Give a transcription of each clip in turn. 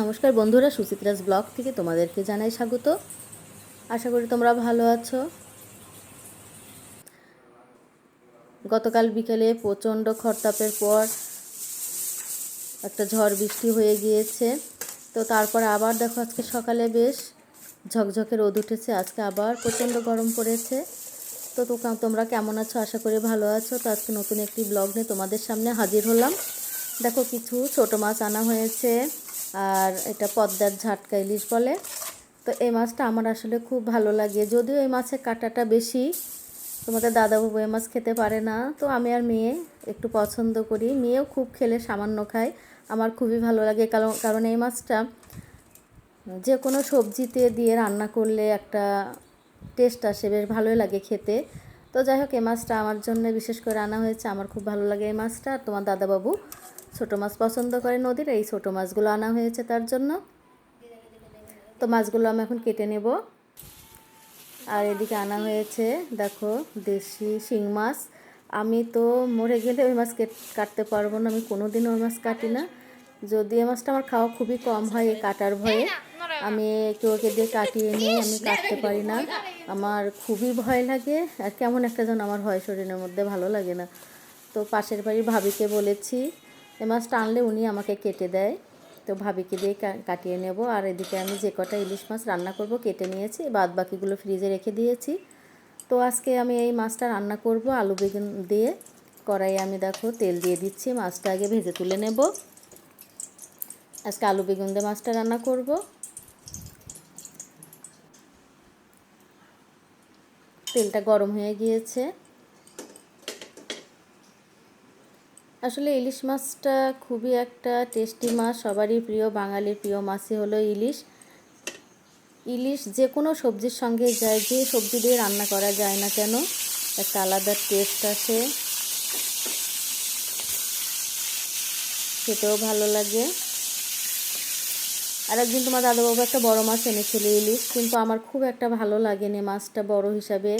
নমস্কার বন্ধুরা, সুচিত্রাস ব্লগ থেকে তোমাদেরকে জানাই স্বাগত। আশা করি তোমরা ভালো আছো। গতকাল বিকেলে প্রচণ্ড খরতাপের পর একটা ঝড় বৃষ্টি হয়ে গিয়েছে। তো তারপর আবার দেখো আজকে সকালে বেশ ঝকঝকে রোদ উঠেছে। আজকে আবার প্রচণ্ড গরম পড়েছে। তো তোমরা কেমন আছো? আশা করি ভালো আছো। তো আজকে নতুন একটি ব্লগ নিয়ে তোমাদের সামনে হাজির হলাম। দেখো কিছু ছোট মাছ আনা হয়েছে, আর এটা পদ্মার ঝাটকা ইলিশ বলে। তো এই মাছটা আমার আসলে খুব ভালো লাগে, যদিও এই মাছের কাঁটাটা বেশি। তোমাদের দাদাবাবু এই মাছ খেতে পারে না, তো আমি আর মেয়ে একটু পছন্দ করি। মেয়েও খুব খেলে সামান্য খায়, আমার খুবই ভালো লাগে। কারণ এই মাছটা যে কোনো সবজিতে দিয়ে রান্না করলে একটা টেস্ট আসে, বেশ ভালোই লাগে খেতে। তো যাই হোক, এই মাছটা আমার জন্য বিশেষ করে আনা হয়েছে। আমার খুব ভালো লাগে এই মাছটা। আর তোমার দাদাবাবু ছোটো মাছ পছন্দ করে নদীর, এই ছোটো মাছগুলো আনা হয়েছে তার জন্য। তো মাছগুলো আমি এখন কেটে নেব। আর এদিকে আনা হয়েছে দেখো দেশি শিং মাছ। আমি তো মরে গেলে ওই মাছ কাটতে পারবো না, আমি কোনোদিনও ওই মাছ কাটি না। যদি এই মাছটা আমার খাওয়া খুবই কম হয় এই কাটার ভয়ে, আমি ওকে দিয়ে কাটিয়ে নিয়ে আমি কাটতে পারি না। আমার খুবই ভয় লাগে, আর কেমন একটা যেন আমার হয় শরীরের মধ্যে, ভালো লাগে না। তো পাশের বাড়ির ভাবিকে বলেছি এই মাছটা আনলে উনি আমাকে কেটে দেয়। তো ভাবিকে দিয়ে কাটিয়ে নেব। আর এদিকে আমি যে কটা ইলিশ মাছ রান্না করব কেটে নিয়েছি, বাদ বাকিগুলো ফ্রিজে রেখে দিয়েছি। তো আজকে আমি এই মাছটা রান্না করব আলু বেগুন দিয়ে। কড়াইয়ে আমি দেখো তেল দিয়ে দিচ্ছি, মাছটা আগে ভেজে তুলে নেব। আজকে আলু বেগুন দিয়ে মাছটা রান্না করব। তেলটা গরম হয়ে গিয়েছে। আসলে ইলিশ মাছটা খুবই একটা টেস্টি মাছ, সবারই প্রিয়, বাঙালির প্রিয় মাছই হলো ইলিশ। ইলিশ যে কোনো সবজির সঙ্গে যায়, যে সবজি দিয়ে রান্না করা যায় না কেন একটা আলাদা টেস্ট আসে, খেতেও ভালো লাগে। আর একদিন তোমার দাদাবাবু একটা বড় মাছ এনেছিল ইলিশ, কিন্তু আমার খুব একটা ভালো লাগেনি মাছটা, বড় হিসাবে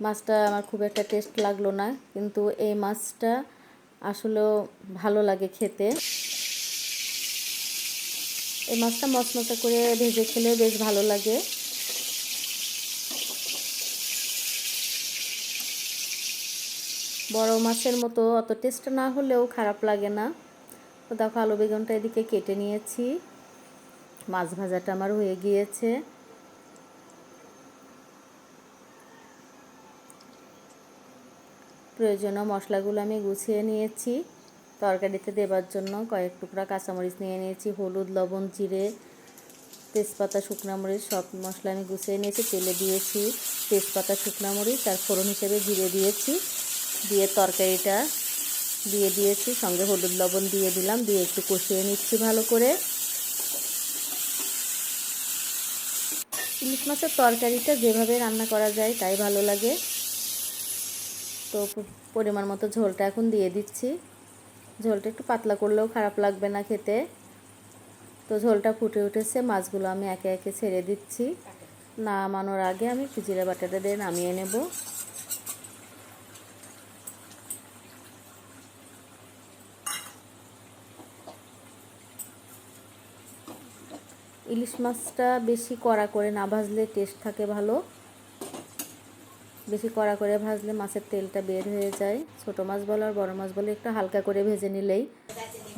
মাছটা আমার খুব একটা টেস্ট লাগলো না। কিন্তু এই মাছটা আসলেও ভালো লাগে খেতে। এই মাছটা মচমচে করে ভেজে খেলেও বেশ ভালো লাগে। বড় মাছের মতো অত টেস্ট না হলেও খারাপ লাগে না। তো দেখো আলু বেগুনটা এদিকে কেটে নিয়েছি, মাছ ভাজাটা আমার হয়ে গিয়েছে। প্রয়োজনীয় মশলাগুলো আমি গুছিয়ে নিয়েছি তরকারিতে দেবার জন্য। কয়েক টুকরা কাঁচামরিচ নিয়ে নিয়েছি, হলুদ, লবণ, জিরে, তেজপাতা, শুকনো মরিচ সব মশলা আমি গুছিয়ে নিয়েছি। তেলে দিয়েছি তেজপাতা, শুকনো মরিচ, আর ফোড়ন হিসেবে জিরে দিয়েছি। দিয়ে তরকারিটা দিয়ে দিয়েছি, সঙ্গে হলুদ লবণ দিয়ে দিলাম, দিয়ে একটু কষিয়ে নিচ্ছি ভালো করে। ইলিশ মাছের তরকারিটা যেভাবে রান্না করা যায় তাই ভালো লাগে। তো পরিমাণ মতো ঝোলটা এখন দিয়ে দিচ্ছি। ঝোলটা একটু পাতলা করলেও খারাপ লাগবে না খেতে। তো ঝোলটা ফুটে উঠেছে, মাছগুলো আমি একে একে ছেড়ে দিচ্ছি। নামানোর আগে আমি একটু জিরা বাটাটা দিয়ে নামিয়ে নেব। ইলিশ মাছটা বেশি কড়া করে না ভাজলে টেস্ট থাকে ভালো, বেশি কড়া করে ভাজলে মাছের তেলটা বের হয়ে যায়। ছোটো মাছ বলো আর বড়ো মাছ বলো একটু হালকা করে ভেজে নিলেই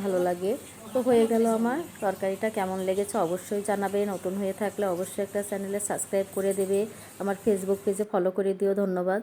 ভালো লাগে। তো হয়ে গেল আমার তরকারিটা। কেমন লেগেছে অবশ্যই জানাবে। নতুন হয়ে থাকলে অবশ্যই একটা চ্যানেলে সাবস্ক্রাইব করে দেবে, আমার ফেসবুক পেজে ফলো করে দিও। ধন্যবাদ।